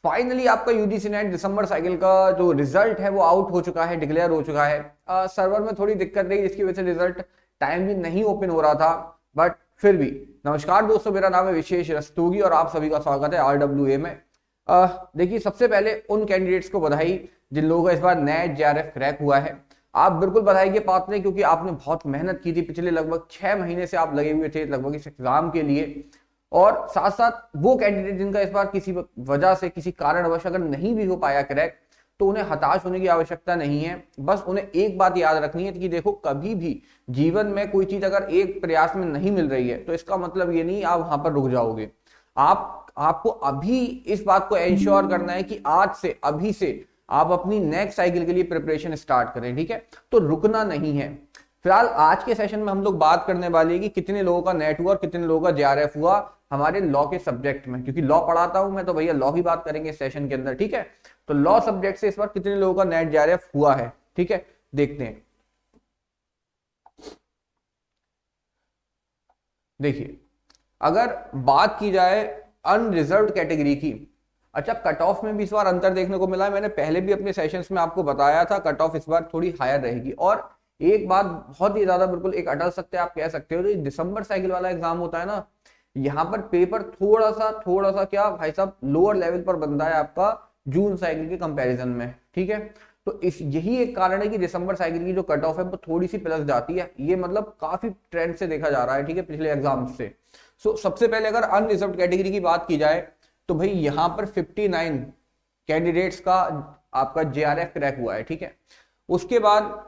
Finally आपका UGC net दिसंबर cycle का जो रिजल्ट है वो आउट हो चुका है, डिक्लेयर हो चुका है। सर्वर में थोड़ी दिक्कत रही जिसकी वजह से रिजल्ट टाइम भी नहीं ओपन हो रहा था, बट फिर भी नमस्कार दोस्तों, मेरा नाम है विशेष रस्तोगी और आप सभी का स्वागत है RWA में। देखिए, सबसे पहले उन कैंडिडेट्स को बधाई जिन लोगों का इस बार नेट जेआरएफ क्रैक हुआ है। आप बिल्कुल बधाई के पात्र हैं क्योंकि आपने बहुत मेहनत की थी, पिछले लगभग 6 महीने से आप लगे हुए थे लगभग इस एग्जाम के लिए। और साथ साथ वो कैंडिडेट जिनका इस बार किसी वजह से, किसी कारणवश अगर नहीं भी हो पाया क्रैक, तो उन्हें हताश होने की आवश्यकता नहीं है। बस उन्हें एक बात याद रखनी है कि देखो, कभी भी जीवन में कोई चीज अगर एक प्रयास में नहीं मिल रही है तो इसका मतलब ये नहीं आप वहां पर रुक जाओगे। आपको अभी इस बात को एंश्योर करना है कि आज से, अभी से आप अपनी नेक्स्ट साइकिल के लिए प्रिपरेशन स्टार्ट करें, ठीक है? तो रुकना नहीं है। फिलहाल आज के सेशन में हम लोग बात करने वाले हैं कि कितने लोगों का नेट हुआ और कितने लोगों का जेआरएफ हुआ हमारे लॉ के सब्जेक्ट में, क्योंकि लॉ पढ़ाता हूं मैं तो भैया लॉ ही बात करेंगे सेशन के अंदर, ठीक है? तो लॉ सब्जेक्ट से इस बार कितने लोगों का नेट जेआरएफ हुआ है, ठीक है, देखते हैं। देखिए, अगर बात की जाए अनरिजर्व्ड कैटेगरी की, अच्छा, कट ऑफ में भी इस बार अंतर देखने को मिला है। मैंने पहले भी अपने सेशंस में आपको बताया था कट ऑफ इस बार थोड़ी हायर रहेगी। और एक बात बहुत ही ज्यादा बिल्कुल एक अटल सत्य आप कह सकते हो, जो दिसंबर साइकिल वाला एग्जाम होता है ना, यहाँ पर पेपर थोड़ा सा क्या भाई साहब लोअर लेवल पर बनता है आपका जून साइकिल के कंपैरिजन में, ठीक है? तो इस यही एक कारण है कि दिसंबर साइकिल की जो कट ऑफ है वो थोड़ी सी प्लस जाती है। ये मतलब काफी ट्रेंड से देखा जा रहा है, ठीक है, पिछले एग्जाम से। सो सबसे पहले अगर अनरिजर्व्ड कैटेगरी की बात की जाए तो भाई यहाँ पर 59 कैंडिडेट्स का आपका जेआरएफ क्रैक हुआ है, ठीक है? उसके बाद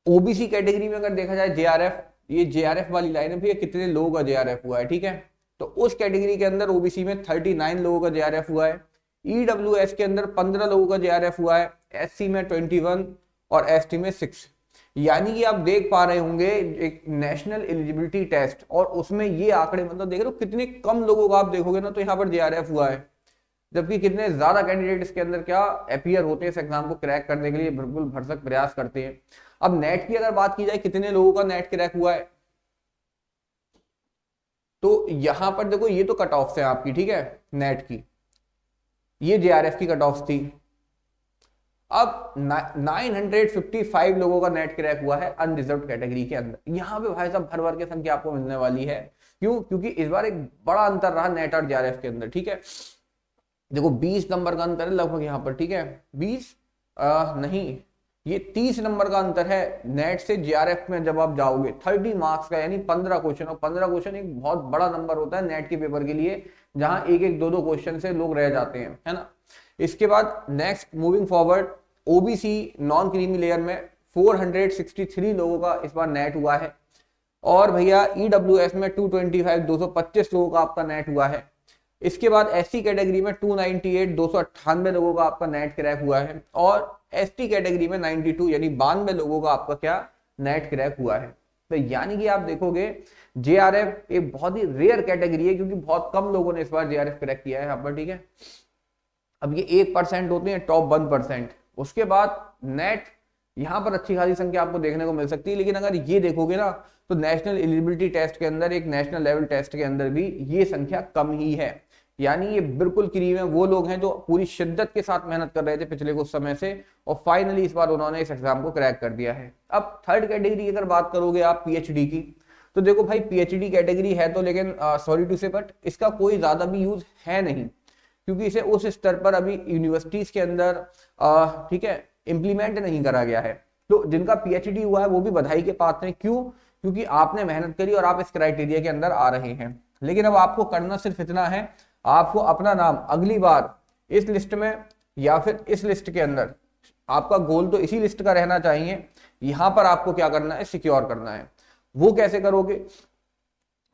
ओबीसी कैटेगरी में अगर देखा जाए जेआरएफ, ये जेआरएफ वाली लाइन है भैया, कितने लोगों का जेआरएफ हुआ है, ठीक है? तो उस कैटेगरी के अंदर ओबीसी में 39 लोगों का जेआरएफ हुआ है। ईडब्ल्यूएस के अंदर 15 लोगों का जेआरएफ हुआ है, एससी में 21 और एसटी में 6। यानी कि आप देख पा रहे होंगे एक नेशनल एलिजिबिलिटी टेस्ट, और उसमें ये आंकड़े मतलब देख रहे हो कितने कम लोगों का आप देखोगे ना तो यहाँ पर जेआरएफ हुआ है, जबकि कितने ज्यादा कैंडिडेट इसके अंदर क्या अपीयर होते हैं इस एग्जाम को क्रैक करने के लिए, बिल्कुल भरसक प्रयास करते हैं। अब नेट की अगर बात की जाए कितने लोगों का नेट क्रैक हुआ है, तो यहां पर देखो ये तो कट ऑफ है आपकी, ठीक है, नेट की, ये जेआरएफ की कट ऑफ थी। अब 955 लोगों का नेट क्रैक हुआ है अनरिजर्व्ड कैटेगरी के अंदर। यहां पे भाई साहब भर भर के संख्या आपको मिलने वाली है। क्यों? क्योंकि इस बार एक बड़ा अंतर रहा नेट और जेआरएफ के अंदर, ठीक है? देखो 20 नंबर का अंतर है लगभग यहाँ पर, ठीक है? 20 नहीं, ये 30 नंबर का अंतर है नेट से जेआरएफ में। जब आप जाओगे 30 मार्क्स का, यानी 15 क्वेश्चन, और 15 क्वेश्चन एक बहुत बड़ा नंबर होता है नेट के पेपर के लिए, जहां एक एक दो दो क्वेश्चन से लोग रह जाते हैं, है ना? इसके बाद next moving forward, OBC non creamy layer में 463 लोगों का इस बार नेट हुआ है। और भैया ईडब्ल्यूएस में 225 लोगों का आपका नेट हुआ है। इसके बाद एससी कैटेगरी में 298 लोगों का आपका नेट क्रैक हुआ है। और एसटी कैटेगरी में 92 यानी 92 लोगों का आपका क्या नेट क्रैक हुआ है। तो यानी कि आप देखोगे जेआरएफ एक बहुत ही रेयर कैटेगरी है, क्योंकि बहुत कम लोगों ने इस बार जेआरएफ क्रैक किया है यहाँ पर, ठीक है? अब ये 1% होते हैं टॉप 1%। उसके बाद नेट यहाँ पर अच्छी खासी संख्या आपको देखने को मिल सकती है, लेकिन अगर ये देखोगे ना तो नेशनल एलिजिबिलिटी टेस्ट के अंदर, एक नेशनल लेवल टेस्ट के अंदर भी ये संख्या कम ही है। यानी ये बिल्कुल क्रीम है वो लोग हैं जो पूरी शिद्दत के साथ मेहनत कर रहे थे पिछले कुछ समय से, और फाइनली इस बार उन्होंने इस एग्जाम को क्रैक कर दिया है। अब थर्ड कैटेगरी की अगर बात करोगे आप पीएचडी की, तो देखो भाई पीएचडी कैटेगरी है तो, लेकिन सॉरी टू से बट इसका कोई ज्यादा भी यूज है नहीं, क्योंकि इसे उस स्तर पर अभी यूनिवर्सिटीज के अंदर ठीक है इंप्लीमेंट नहीं करा गया है। तो जिनका पीएचडी हुआ है वो भी बधाई के पात्र हैं। क्यों? क्योंकि आपने मेहनत करी और आप इस क्राइटेरिया के अंदर आ रहे हैं। लेकिन अब आपको करना सिर्फ इतना है, आपको अपना नाम अगली बार इस लिस्ट में या फिर इस लिस्ट के अंदर, आपका गोल तो इसी लिस्ट का रहना चाहिए, यहां पर आपको क्या करना है, सिक्योर करना है। वो कैसे करोगे?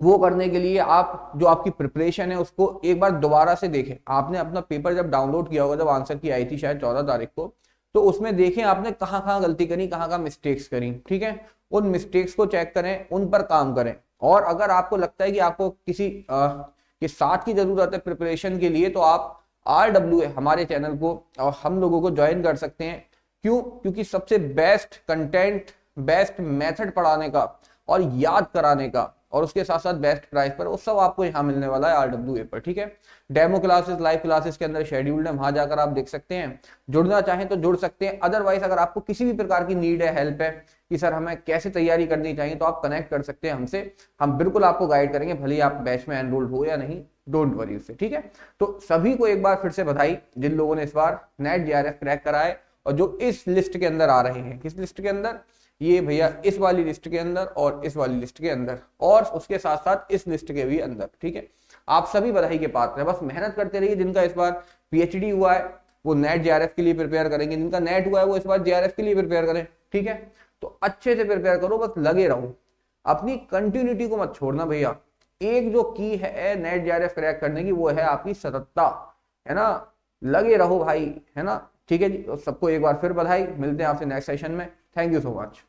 वो करने के लिए आप जो आपकी प्रिपरेशन है उसको एक बार दोबारा से देखें। आपने अपना पेपर जब डाउनलोड किया होगा, जब आंसर की आई थी शायद 14 तारीख को, तो उसमें देखें आपने कहाँ कहाँ गलती करी, कहाँ कहाँ मिस्टेक्स करी, ठीक है? उन मिस्टेक्स को चेक करें, उन पर काम करें। और अगर आपको लगता है कि आपको किसी के साथ की जरूरत है प्रिपरेशन के लिए, तो आप RWA हमारे चैनल को और हम लोगों को ज्वाइन कर सकते हैं। क्यों? क्योंकि सबसे बेस्ट कंटेंट, बेस्ट मेथड पढ़ाने का और याद कराने का और उसके साथ साथ बेस्ट प्राइस पर, वो सब आपको यहाँ मिलने वाला है RWA पर, ठीक है। डेमो क्लासेस लाइव क्लासेस के अंदर शेड्यूल्ड है, वहां जाकर आप देख सकते हैं, जुड़ना चाहें तो जुड़ सकते हैं। अदरवाइज अगर आपको किसी भी प्रकार की नीड है, हेल्प है कि सर हमें कैसे तैयारी करनी चाहिए, तो आप कनेक्ट कर सकते हैं हमसे, हम बिल्कुल आपको गाइड करेंगे, भले ही आप बैच में एनरोल्ड हो या नहीं, डोंट वरी उससे, ठीक है। तो सभी को एक बार फिर से बधाई जिन लोगों ने इस बार नेट JRF क्रैक करा है और जो इस लिस्ट के अंदर आ रहे हैं। किस लिस्ट के अंदर? ये भैया इस वाली लिस्ट के अंदर और इस वाली लिस्ट के अंदर, और उसके साथ साथ इस लिस्ट के भी अंदर, ठीक है। आप सभी बधाई के पात्र हैं, बस मेहनत करते रहिए। जिनका इस बार PhD हुआ है वो नेट JRF के लिए प्रिपेयर करेंगे, जिनका नेट हुआ है वो इस बार JRF के लिए प्रिपेयर करें, ठीक है। तो अच्छे से प्रिपेयर करो, बस लगे रहो, अपनी कंटिन्यूटी को मत छोड़ना भैया। एक जो की है नेट JRF क्रैक करने की, वो है आपकी सततता, है ना। लगे रहो भाई, है ना, ठीक है जी। तो सबको एक बार फिर बधाई, मिलते हैं आपसे नेक्स्ट सेशन में। Thank you so much.